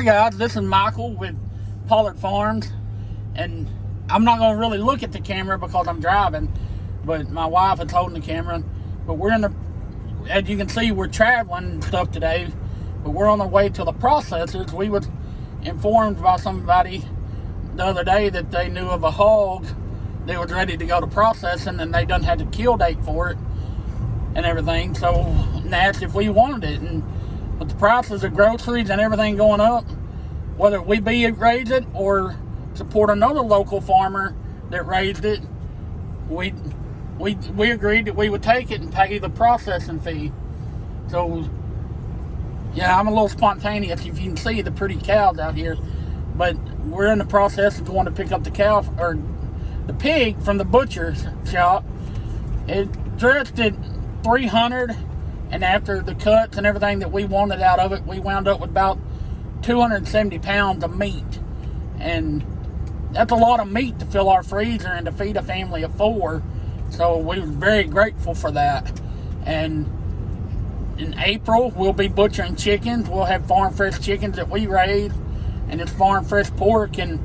Hi guys, this is Michael with Pollard Farms, and I'm not going to really look at the camera because I'm driving, but my wife is holding the camera. But we're in the, as you can see, we're traveling and stuff today, but we're on our way to the processors. We was informed by somebody the other day that they knew of a hog that was ready to go to processing, and they done had the kill date for it and everything, so and asked if we wanted it. And with the prices of groceries and everything going up, whether we raise it or support another local farmer that raised it, we agreed that we would take it and pay the processing fee. So yeah, I'm a little spontaneous. If you can see the pretty cows out here, but we're in the process of going to pick up the cow or the pig from the butcher's shop. It dressed at 300, and after the cuts and everything that we wanted out of it, we wound up with about 270 pounds of meat, and that's a lot of meat to fill our freezer and to feed a family of 4. So we were very grateful for that. And in April, we'll be butchering chickens. We'll have farm fresh chickens that we raise, and it's farm fresh pork. And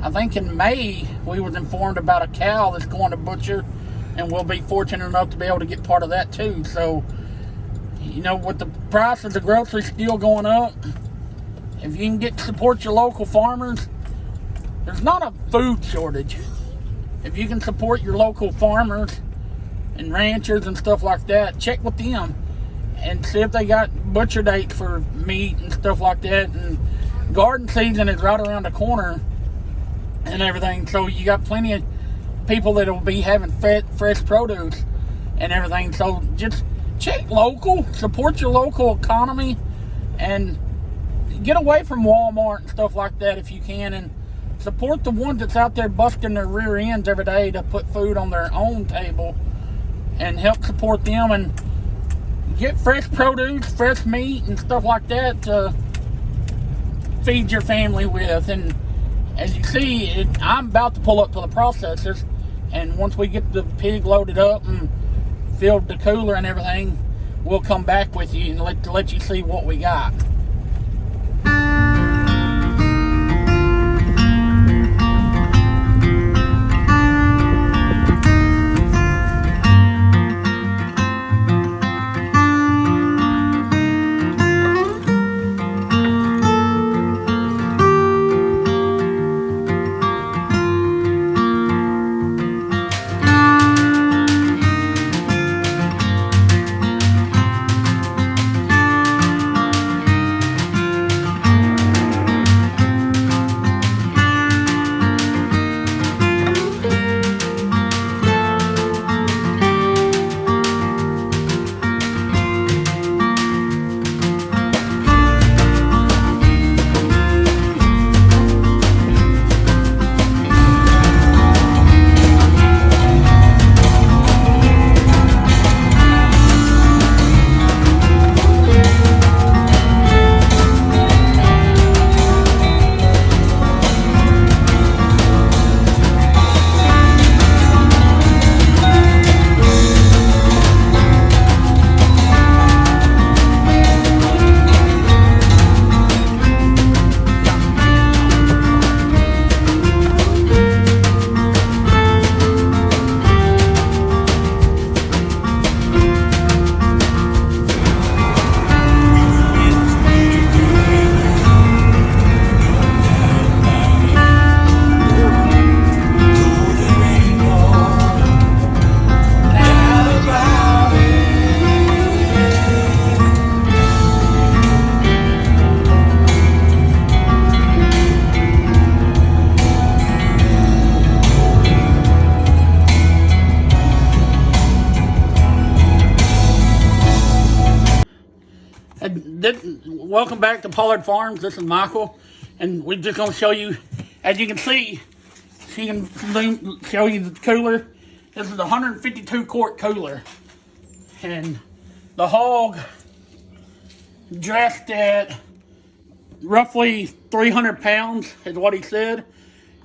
I think in May, we was informed about a cow that's going to butcher, and we'll be fortunate enough to be able to get part of that too. So, you know, with the price of the groceries still going up, if you can support your local farmers, there's not a food shortage. If you can support your local farmers and ranchers and stuff like that, check with them and see if they got butcher dates for meat and stuff like that. And garden season is right around the corner and everything, so you got plenty of people that will be having fresh produce and everything. So just check local, support your local economy, and get away from Walmart and stuff like that if you can, and support the ones that's out there busting their rear ends every day to put food on their own table, and help support them and get fresh produce, fresh meat and stuff like that to feed your family with. And as you see, I'm about to pull up to the processors, and once we get the pig loaded up and filled the cooler and everything, we'll come back with you and let you see what we got. Welcome back to Pollard Farms. This is Michael, and we're just going to show you, as you can see, she can show you the cooler. This is a 152 quart cooler, and the hog dressed at roughly 300 pounds is what he said.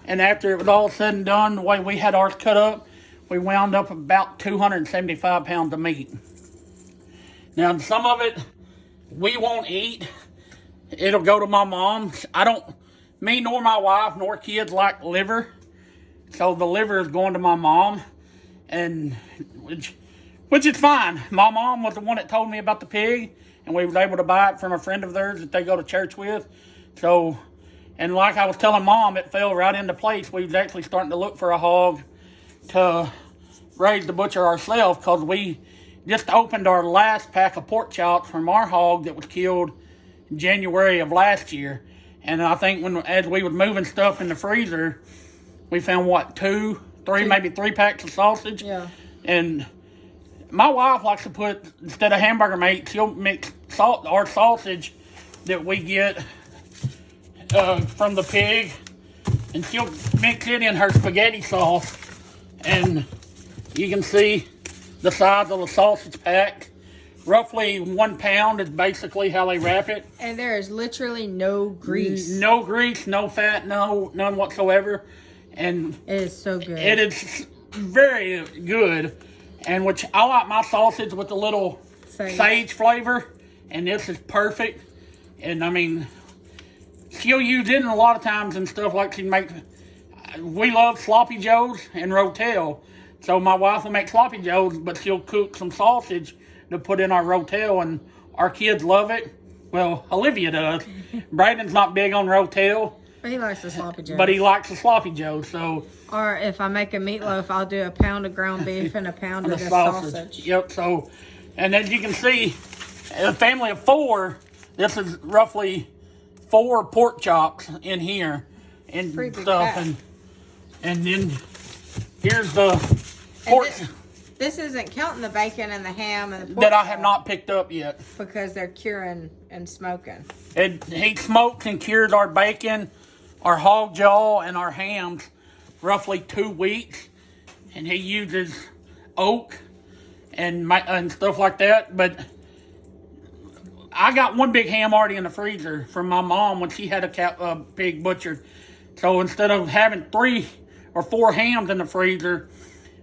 And after it was all said and done, the way we had ours cut up, we wound up about 275 pounds of meat. Now, some of it we won't eat, it'll go to my mom. Me nor my wife nor kids like liver, so the liver is going to my mom, and which is fine. My mom was the one that told me about the pig, and we was able to buy it from a friend of theirs that they go to church with. So, and like I was telling Mom, it fell right into place. We was actually starting to look for a hog to raise the butcher ourselves, because we just opened our last pack of pork chops from our hog that was killed in January of last year. And I think as we were moving stuff in the freezer, we found maybe three packs of sausage. Yeah. And my wife likes to put, instead of hamburger meat, she'll mix our sausage that we get from the pig, and she'll mix it in her spaghetti sauce. And you can see the size of the sausage pack. Roughly 1 pound is basically how they wrap it. And there is literally no grease. No grease, no fat, none whatsoever. And it is so good. It is very good. And which I like my sausage with a little sage flavor. And this is perfect. And I mean, she'll use it a lot of times and stuff like she makes. We love sloppy joes and rotel. So my wife will make sloppy joes, but she'll cook some sausage to put in our rotel, and our kids love it. Well, Olivia does. Braden's not big on rotel. But he likes the sloppy joes. But he likes the sloppy joes, so. Or if I make a meatloaf, I'll do a pound of ground beef and a pound of the sausage. Yep, so, and as you can see, a family of 4, this is roughly 4 pork chops in here and stuff. And then here's the pork. This isn't counting the bacon and the ham and the pork that I have not picked up yet. Because they're curing and smoking. He smokes and cures our bacon, our hog jaw, and our hams roughly 2 weeks. And he uses oak and stuff like that. But I got one big ham already in the freezer from my mom when she had a pig butchered. So instead of having 3 or 4 hams in the freezer,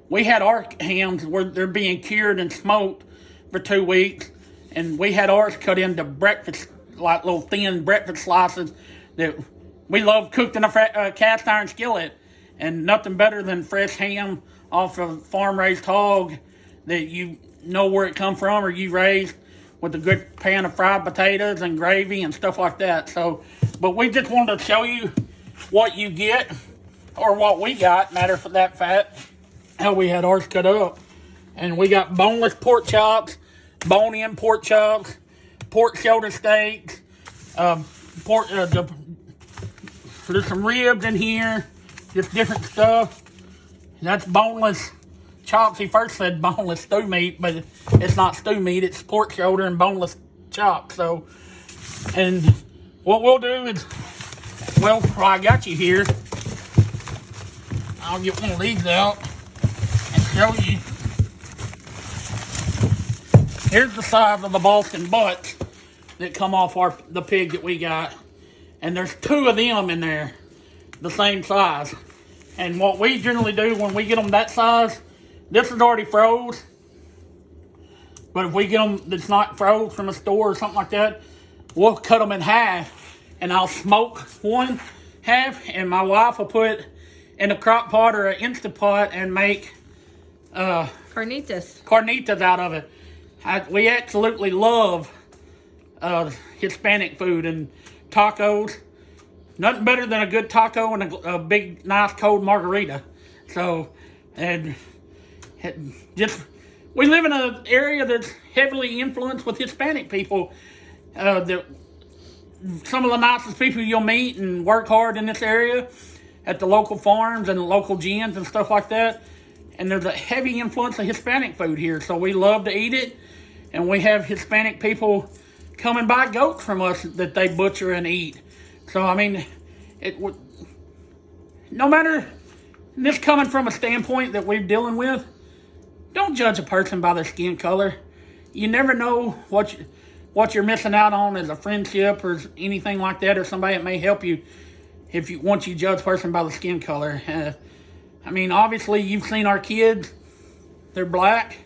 we had our hams where they're being cured and smoked for 2 weeks. And we had ours cut into breakfast, like little thin breakfast slices that we love cooked in a cast iron skillet. And nothing better than fresh ham off a farm-raised hog that you know where it come from or you raised, with a good pan of fried potatoes and gravy and stuff like that. So, but we just wanted to show you what you get, or what we got, matter for that fact, how we had ours cut up. And we got boneless pork chops, bone-in pork chops, pork shoulder steaks, there's some ribs in here, just different stuff. That's boneless chops. He first said boneless stew meat, but it's not stew meat, it's pork shoulder and boneless chops. So, and what we'll do is, well, while I got you here, I'll get one of these out and show you. Here's the size of the Boston butts that come off the pig that we got. And there's 2 of them in there, the same size. And what we generally do when we get them that size, this is already froze. But if we get them that's not froze from a store or something like that, we'll cut them in half. And I'll smoke one half, and my wife will put in a crock pot or an Instant Pot and make carnitas out of it. We absolutely love Hispanic food and tacos. Nothing better than a good taco and a big, nice, cold margarita. So, and we live in an area that's heavily influenced with Hispanic people. Some of the nicest people you'll meet and work hard in this area at the local farms and local gyms and stuff like that. And there's a heavy influence of Hispanic food here, so we love to eat it. And we have Hispanic people come and buy goats from us that they butcher and eat. So, I mean, no matter, this coming from a standpoint that we're dealing with, don't judge a person by their skin color. You never know what you're missing out on as a friendship or anything like that, or somebody that may help you once you judge a person by the skin color. I mean, obviously, you've seen our kids. They're black.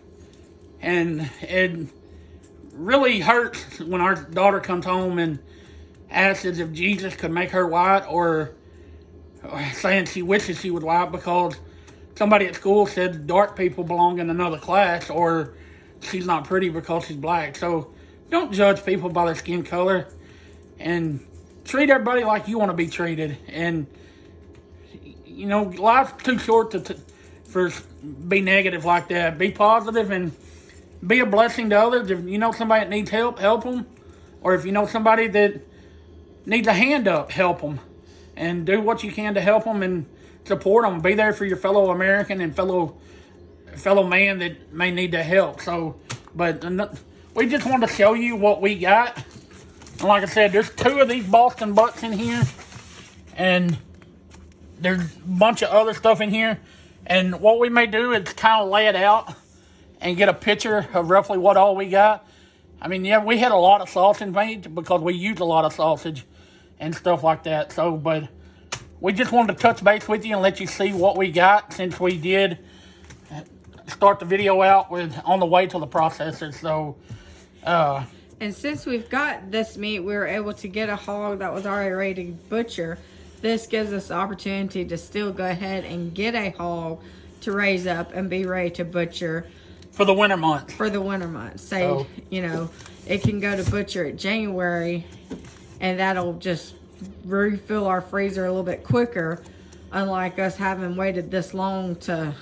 And it really hurts when our daughter comes home and asks if Jesus could make her white, or saying she wishes she was white because somebody at school said dark people belong in another class, or she's not pretty because she's black. So don't judge people by their skin color, and treat everybody like you want to be treated. And you know, life's too short for be negative like that. Be positive and be a blessing to others. If you know somebody that needs help, help them. Or if you know somebody that needs a hand up, help them. And do what you can to help them and support them. Be there for your fellow American and fellow man that may need the help. So, but we just want to show you what we got. And like I said, there's 2 of these Boston butts in here, and there's a bunch of other stuff in here. And what we may do is kind of lay it out and get a picture of roughly what all we got. I mean, yeah, we had a lot of sausage made because we use a lot of sausage and stuff like that. So, but we just wanted to touch base with you and let you see what we got, since we did start the video out with on the way to the processor. So, and since we've got this meat, we were able to get a hog that was already ready to butcher. This gives us the opportunity to still go ahead and get a hog to raise up and be ready to butcher for the winter months. For the winter months. Say, you know, it can go to butcher at January, and that'll just refill our freezer a little bit quicker, unlike us having waited this long to,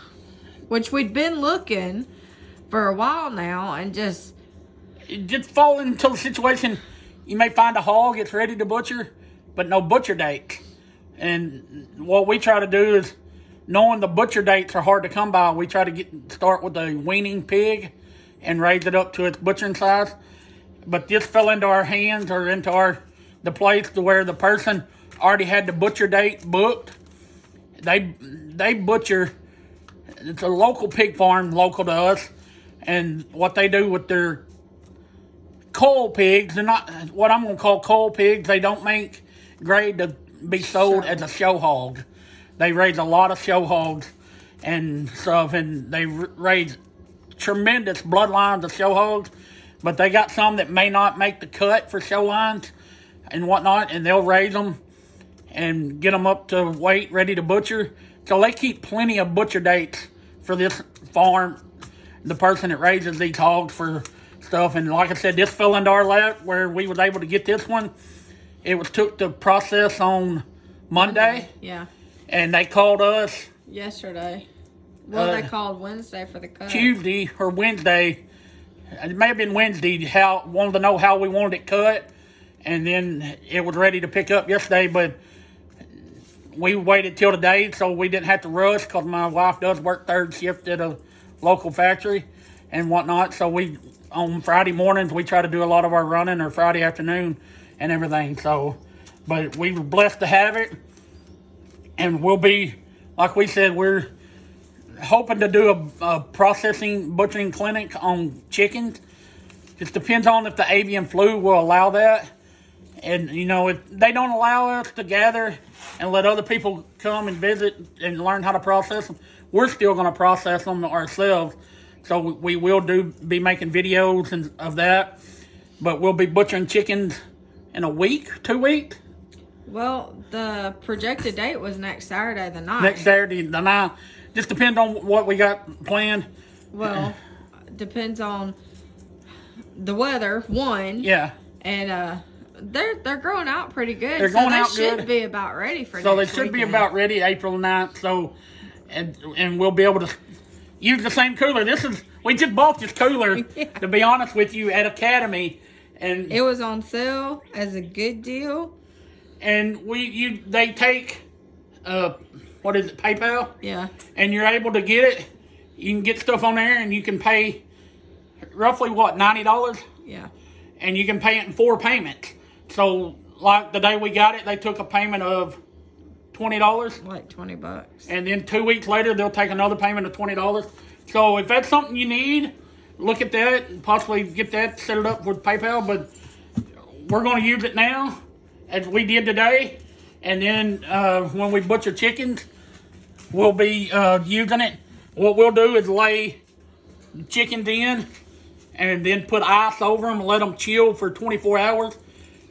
which we'd been looking for a while now, and just fall into the situation. You may find a hog, it's ready to butcher, but no butcher date. And what we try to do is, knowing the butcher dates are hard to come by, we try to start with a weaning pig and raise it up to its butchering size. But this fell into our hands, or into the place to where the person already had the butcher date booked. They butcher. It's a local pig farm, local to us, and what they do with their coal pigs, they're not what I'm going to call coal pigs. They don't make grade to be sold as a show hog. They raise a lot of show hogs and stuff, and they raise tremendous bloodlines of show hogs, but they got some that may not make the cut for show lines and whatnot, and they'll raise them and get them up to weight, ready to butcher. So they keep plenty of butcher dates for this farm, the person that raises these hogs for stuff. And like I said, this fell into our lap where we was able to get this one. It was took to process on Monday. Yeah. And they called us yesterday. Well, they called Wednesday for the cut. Tuesday or Wednesday. It may have been Wednesday. Wanted to know how we wanted it cut, and then it was ready to pick up yesterday. But we waited till today, so we didn't have to rush, because my wife does work third shift at a local factory and whatnot. So on Friday mornings, we try to do a lot of our running, or Friday afternoon and everything. So, but we were blessed to have it, and we'll be, like we said, we're hoping to do a processing butchering clinic on chickens. It depends on if the avian flu will allow that. And, you know, if they don't allow us to gather and let other people come and visit and learn how to process them, we're still going to process them ourselves. So we will be making videos of that. But we'll be butchering chickens in a week, 2 weeks. Well, the projected date was next Saturday the 9th. Next Saturday the 9th. Just depends on what we got planned. Well, depends on the weather, one. Yeah. And they're growing out pretty good. They're going out good. So they should be about ready for So next they should weekend. be about ready April 9th. So, and we'll be able to use the same cooler. We just bought this cooler, Yeah. to be honest with you, at Academy. And it was on sale as a good deal. And they take, what is it, PayPal? Yeah. And you're able to get it. You can get stuff on there, and you can pay roughly, what, $90? Yeah. And you can pay it in 4 payments. So, like the day we got it, they took a payment of $20. Like $20. And then 2 weeks later, they'll take another payment of $20. So if that's something you need, look at that and possibly get that set it up with PayPal. But we're going to use it now, as we did today. And then when we butcher chickens, we'll be using it. What we'll do is lay chickens in and then put ice over them and let them chill for 24 hours.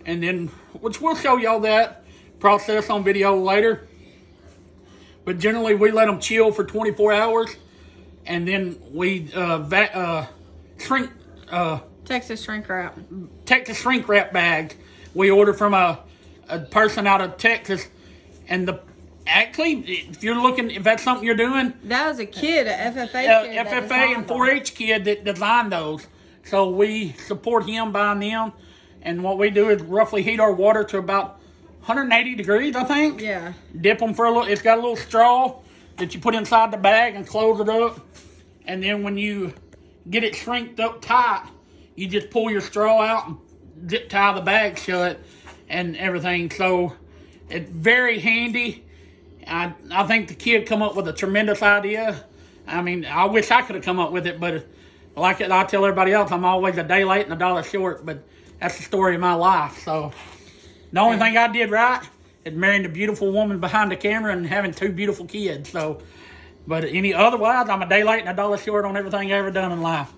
and then, which we'll show y'all that process on video later. But generally, we let them chill for 24 hours, and then we shrink. Texas shrink wrap. Texas shrink wrap bags. We order from a person out of Texas, and if you're looking, if that's something you're doing, that was a kid, a FFA kid, FFA and 4-H kid that designed those. So we support him buying them, and what we do is roughly heat our water to about 180 degrees, I think. Yeah. Dip them for a little. It's got a little straw that you put inside the bag and close it up, and then when you get it shrinked up tight, you just pull your straw out and zip tie the bag shut and everything. So it's very handy. I think the kid come up with a tremendous idea. I mean, I wish I could have come up with it, but like I tell everybody else, I'm always a day late and $1 short, but that's the story of my life. So the only thing I did right is marrying the beautiful woman behind the camera and having 2 beautiful kids. So, but otherwise, I'm a day late and $1 short on everything I ever done in life.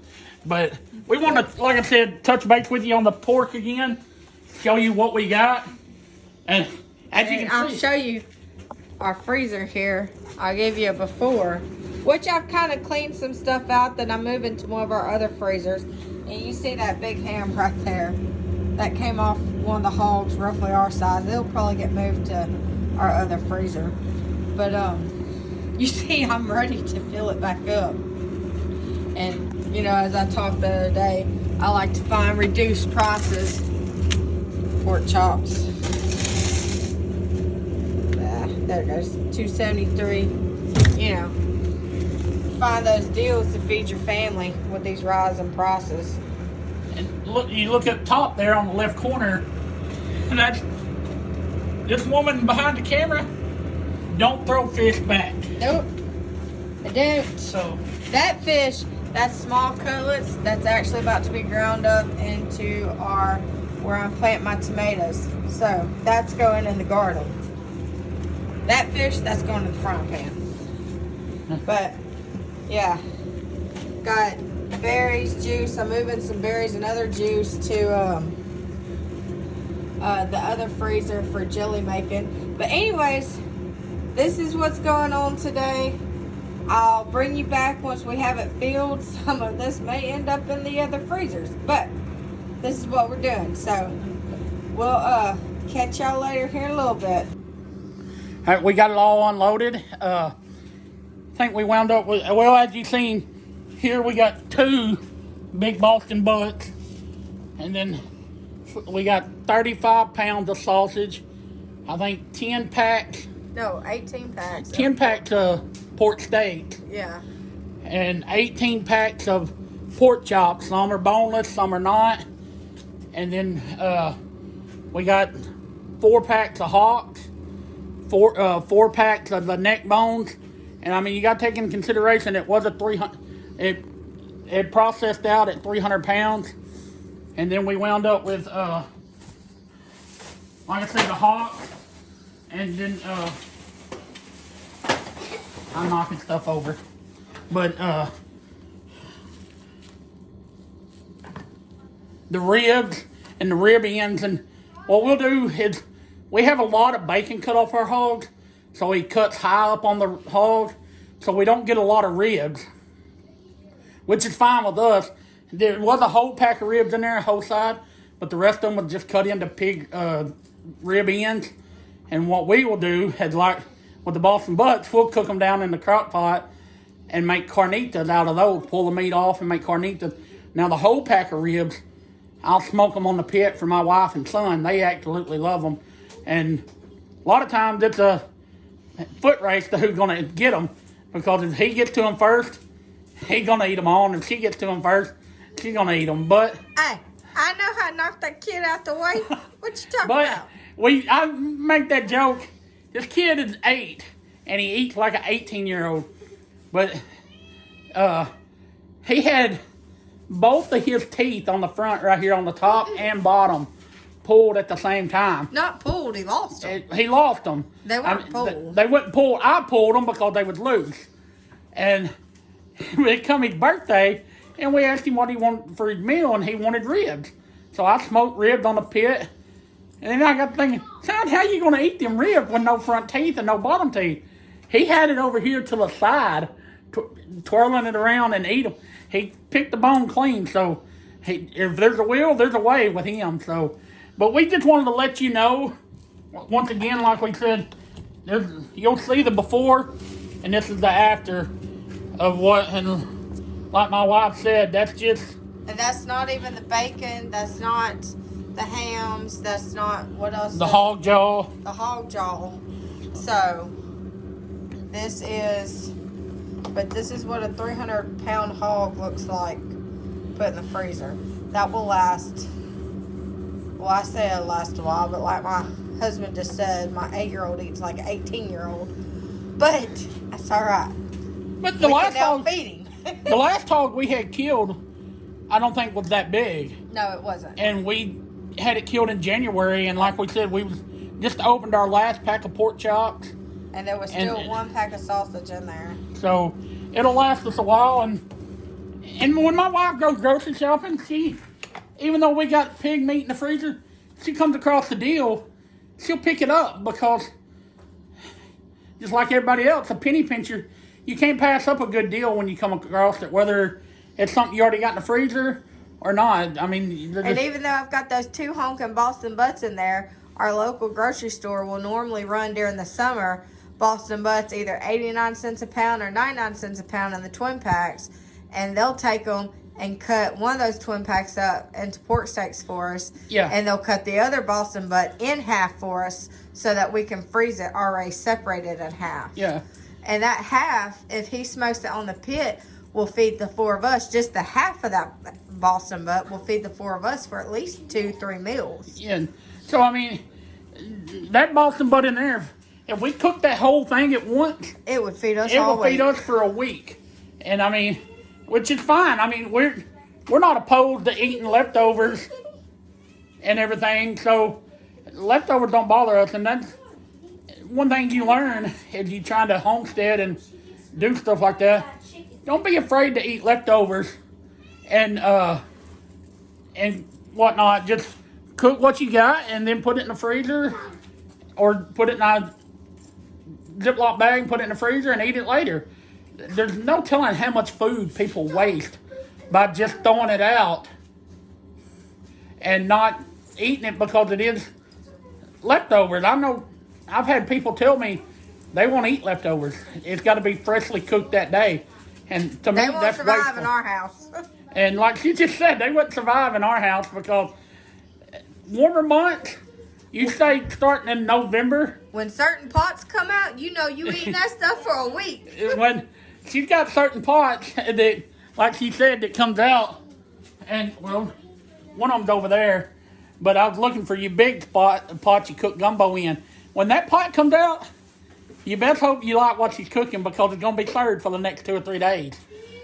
But we want to, like I said, touch base with you on the pork again, show you what we got. And as you can I'll see, show you our freezer here. I'll give you a before, which I've kind of cleaned some stuff out that I'm moving to one of our other freezers. And you see that big ham right there. That came off one of the hogs, roughly our size. It'll probably get moved to our other freezer. But you see I'm ready to fill it back up. And, you know, as I talked the other day, I like to find reduced prices pork chops. There it goes, $2.73. You know, find those deals to feed your family with these rising prices. and look, you look at the top there on the left corner, and that's this woman behind the camera. Don't throw fish back. Nope, I don't. So That fish, that's small cutlets, that's actually about to be ground up into where I'm planting my tomatoes. So that's going in the garden. That fish, that's going in the frying pan. But yeah, got berries, juice. I'm moving some berries and other juice to the other freezer for jelly making. But anyways, this is what's going on today. I'll bring you back once we have it filled. Some of this may end up in the other freezers, but this is what we're doing. So we'll catch y'all later here in a little bit. all right, we got it all unloaded. I think we wound up with, well, as you've seen here, we got 2 big Boston butts, and then we got 35 pounds of sausage. I think 10 packs. No, 18 packs. 10 packs of pork steak. Yeah. And 18 packs of pork chops. Some are boneless, some are not. And then we got 4 packs of hocks, 4 packs of the neck bones. And I mean, you got to take into consideration it was a 300. It processed out at 300 pounds, and then we wound up with like I said, the hocks, and then I'm knocking stuff over, but the ribs and the rib ends. And what we'll do is we have a lot of bacon cut off our hogs, so he cuts high up on the hog, so we don't get a lot of ribs, which is fine with us. There was a whole pack of ribs in there, a whole side, but the rest of them was just cut into pig rib ends. And what we will do is, like with the Boston butts, we'll cook them down in the crock pot and make carnitas out of those, pull the meat off and make carnitas. Now the whole pack of ribs, I'll smoke them on the pit for my wife and son. They absolutely love them. And a lot of times it's a foot race to who's going to get them, because if he gets to them first, he's going to eat them all. And if she gets to them first, she's going to eat them. But Hey, I know how to knock that kid out the way. What you talking but about? I make that joke. This kid is 8, and he eats like an 18-year-old. But he had both of his teeth on the front right here on the top and bottom pulled at the same time. Not pulled, he lost them. He lost them. They weren't pulled. They wouldn't pull. I pulled them because they was loose. And it come his birthday, and we asked him what he wanted for his meal, and he wanted ribs. So I smoked ribs on the pit, And then I got thinking, son, how you going to eat them ribs with no front teeth and no bottom teeth? He had it over here to the side, twirling it around and eat them. He picked the bone clean, so if there's a will, there's a way with him. So, but we just wanted to let you know, once again, like we said, you'll see the before, and this is the after of what, and like my wife said, that's just... And that's not even the bacon, that's not the hams, that's not, what else? The hog jaw. The hog jaw. So, this is what a 300-pound hog looks like put in the freezer. That will last, well, I say it'll last a while, but like my husband just said, my 8-year-old eats like an 18-year-old. But that's all right. But the last hog, feeding. the last hog we had killed, I don't think was that big. No, it wasn't. And we had it killed in January, and like we said, we just opened our last pack of pork chops. And there was still one pack of sausage in there. So it'll last us a while. And when my wife goes grocery shopping, even though we got pig meat in the freezer, she comes across the deal, she'll pick it up because, just like everybody else, a penny pincher, you can't pass up a good deal when you come across it, whether it's something you already got in the freezer or not. I mean, and even though I've got those 2 honkin' Boston Butts in there, our local grocery store will normally run during the summer Boston Butts either 89 cents a pound or 99 cents a pound in the twin packs, and they'll take them and cut one of those twin packs up into pork steaks for us. Yeah. And they'll cut the other Boston Butt in half for us so that we can freeze it already separated in half. Yeah. And that half, if he smokes it on the pit, will feed the 4 of us. Just the half of that Boston Butt will feed the 4 of us for at least 2-3 meals. Yeah. So, I mean, that Boston Butt in there, if we cooked that whole thing at once, it would feed us it all would feed us for a week. And, I mean, which is fine. I mean, we're not opposed to eating leftovers and everything. So, leftovers don't bother us. And that's one thing you learn as you trying to homestead and do stuff like that. Don't be afraid to eat leftovers and whatnot. Just cook what you got and then put it in the freezer or put it in a Ziploc bag, put it in the freezer and eat it later. There's no telling how much food people waste by just throwing it out and not eating it because it is leftovers. I know I've had people tell me they won't eat leftovers. It's got to be freshly cooked that day. And to me, they won't that's survive wasteful. in our house. And like she just said, they wouldn't survive in our house because warmer months, you say starting in November. When certain pots come out, you know you eating that stuff for a week. When she's got certain pots that, like she said, that comes out, and well, one of them's over there, but I was looking for your big pot you cook gumbo in. When that pot comes out, you best hope you like what she's cooking because it's going to be served for the next 2 or 3 days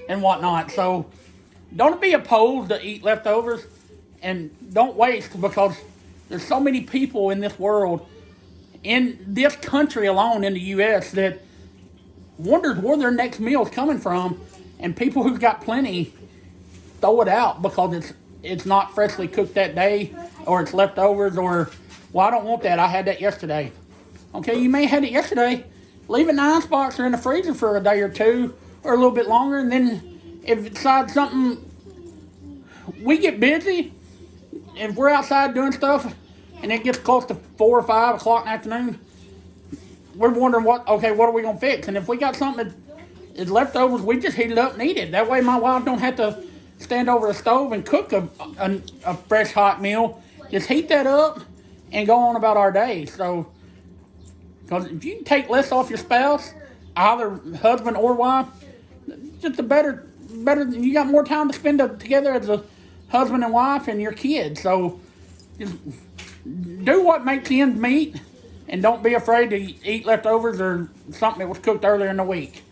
and whatnot. So don't be opposed to eat leftovers and don't waste because there's so many people in this world, in this country alone, in the U.S., that wonders where their next meal is coming from, and people who've got plenty throw it out because it's not freshly cooked that day or it's leftovers or, well, I don't want that. I had that yesterday. Okay, you may have had it yesterday. Leave it in the icebox or in the freezer for a day or 2 or a little bit longer, and then if it decides something, we get busy. If we're outside doing stuff and it gets close to 4 or 5 o'clock in the afternoon, we're wondering what are we going to fix? And if we got something that is leftovers, we just heat it up and eat it. That way my wife don't have to stand over the stove and cook a fresh hot meal. Just heat that up and go on about our day. So, because if you can take less off your spouse, either husband or wife, just the better. You got more time to spend together as a husband and wife and your kids. So just do what makes ends meet and don't be afraid to eat leftovers or something that was cooked earlier in the week.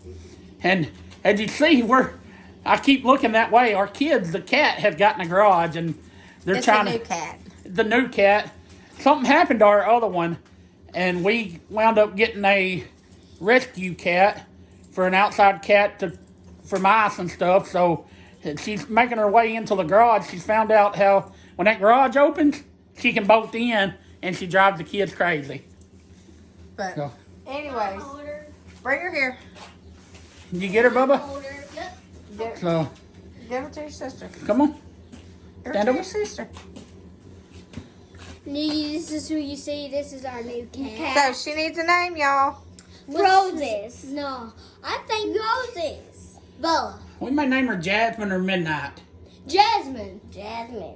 And as you see, I keep looking that way. Our kids, the cat has gotten a garage and they're trying to... It's a new cat. The new cat. Something happened to our other one and we wound up getting a rescue cat for an outside cat for mice and stuff. So she's making her way into the garage. She's found out how when that garage opens, she can bolt in and she drives the kids crazy. But So, anyways, bring her here. you get her, Bubba? Give, So, give her to your sister. come on. Give her Stand to over. your sister. This is who you see. This is our new cat. So she needs a name, y'all. Roses. No, I think Roses. Bella. We may name her Jasmine or Midnight. Jasmine. Jasmine.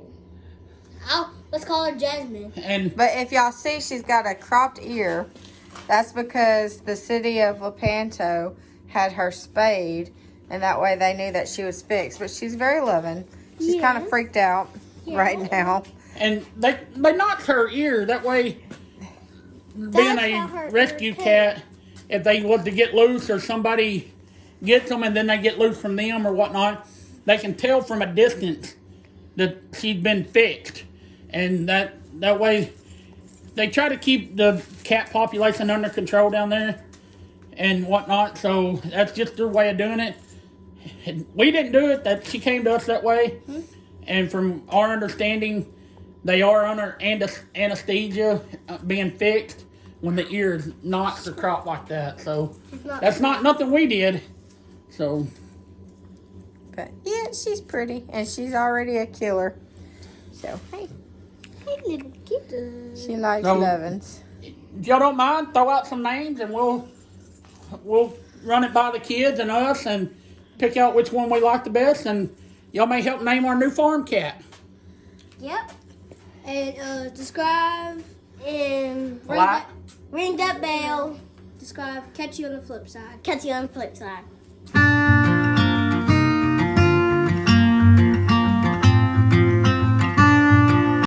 Let's call her Jasmine. And But if y'all see, she's got a cropped ear. That's because the city of Lepanto had her spayed, and that way they knew that she was fixed. But she's very loving. She's kind of freaked out right now. and they knocked her ear. That way, being how a her rescue ear came. cat, if they was to get loose or somebody gets them and then they get loose from them or whatnot, they can tell from a distance that she'd been fixed. And that way, they try to keep the cat population under control down there and whatnot. So that's just their way of doing it. And we didn't do it. That she came to us that way. And from our understanding, they are under anesthesia, being fixed when the ear is knocked or cropped like that. So that's not nothing we did. So But yeah, she's pretty, and she's already a killer. So hey, Hey, little kitten. she likes No. lovin's. if y'all don't mind, throw out some names and we'll run it by the kids and us and pick out which one we like the best, and y'all may help name our new farm cat. Yep. And subscribe and Like. ring that bell. Subscribe. Catch you on the flip side. Catch you on the flip side.